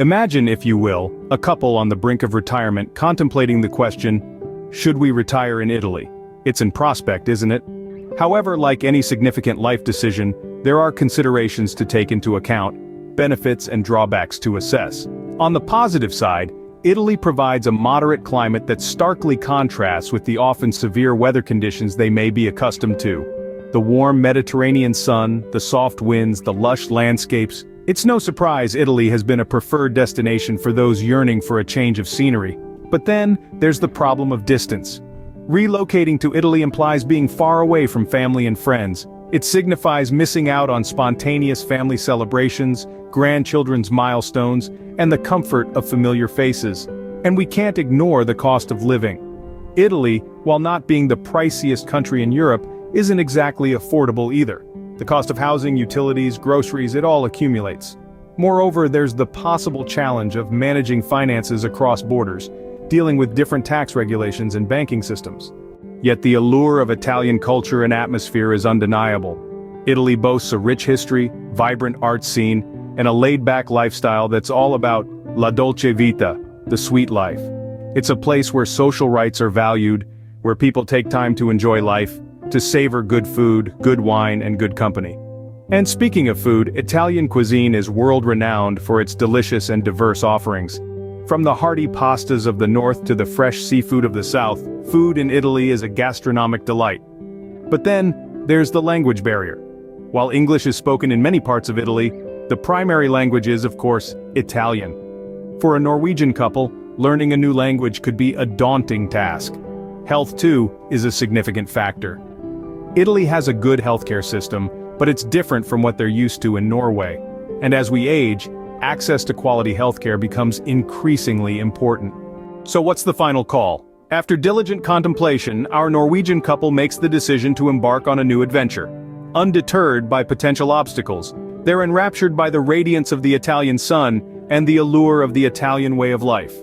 Imagine, if you will, a couple on the brink of retirement contemplating the question, should we retire in Italy? It's in prospect, isn't it? However, like any significant life decision, there are considerations to take into account, benefits and drawbacks to assess. On the positive side, Italy provides a moderate climate that starkly contrasts with the often severe weather conditions they may be accustomed to. The warm Mediterranean sun, the soft winds, the lush landscapes. It's no surprise Italy has been a preferred destination for those yearning for a change of scenery. But then, there's the problem of distance. Relocating to Italy implies being far away from family and friends. It signifies missing out on spontaneous family celebrations, grandchildren's milestones, and the comfort of familiar faces. And we can't ignore the cost of living. Italy, while not being the priciest country in Europe, isn't exactly affordable either. The cost of housing, utilities, groceries, it all accumulates. Moreover, there's the possible challenge of managing finances across borders, dealing with different tax regulations and banking systems. Yet the allure of Italian culture and atmosphere is undeniable. Italy boasts a rich history, vibrant art scene, and a laid-back lifestyle that's all about la dolce vita, the sweet life. It's a place where social rights are valued, where people take time to enjoy life, to savor good food, good wine, and good company. And speaking of food, Italian cuisine is world-renowned for its delicious and diverse offerings. From the hearty pastas of the north to the fresh seafood of the south, food in Italy is a gastronomic delight. But then, there's the language barrier. While English is spoken in many parts of Italy, the primary language is, of course, Italian. For a Norwegian couple, learning a new language could be a daunting task. Health, too, is a significant factor. Italy has a good healthcare system, but it's different from what they're used to in Norway. And as we age, access to quality healthcare becomes increasingly important. So what's the final call? After diligent contemplation, our Norwegian couple makes the decision to embark on a new adventure. Undeterred by potential obstacles, they're enraptured by the radiance of the Italian sun and the allure of the Italian way of life.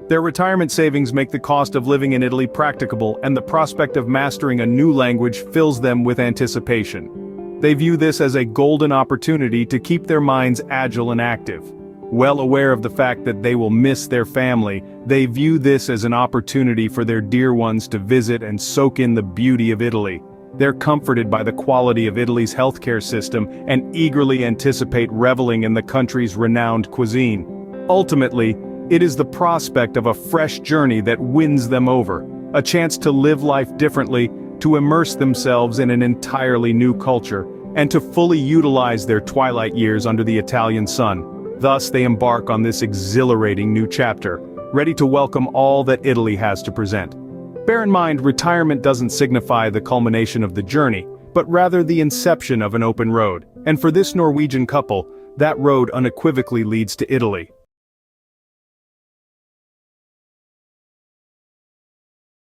Their retirement savings make the cost of living in Italy practicable, and the prospect of mastering a new language fills them with anticipation. They view this as a golden opportunity to keep their minds agile and active. Well aware of the fact that they will miss their family, they view this as an opportunity for their dear ones to visit and soak in the beauty of Italy. They're comforted by the quality of Italy's healthcare system and eagerly anticipate reveling in the country's renowned cuisine. Ultimately, it is the prospect of a fresh journey that wins them over, a chance to live life differently, to immerse themselves in an entirely new culture, and to fully utilize their twilight years under the Italian sun. Thus they embark on this exhilarating new chapter, ready to welcome all that Italy has to present. Bear in mind, retirement doesn't signify the culmination of the journey, but rather the inception of an open road. And for this Norwegian couple, that road unequivocally leads to Italy.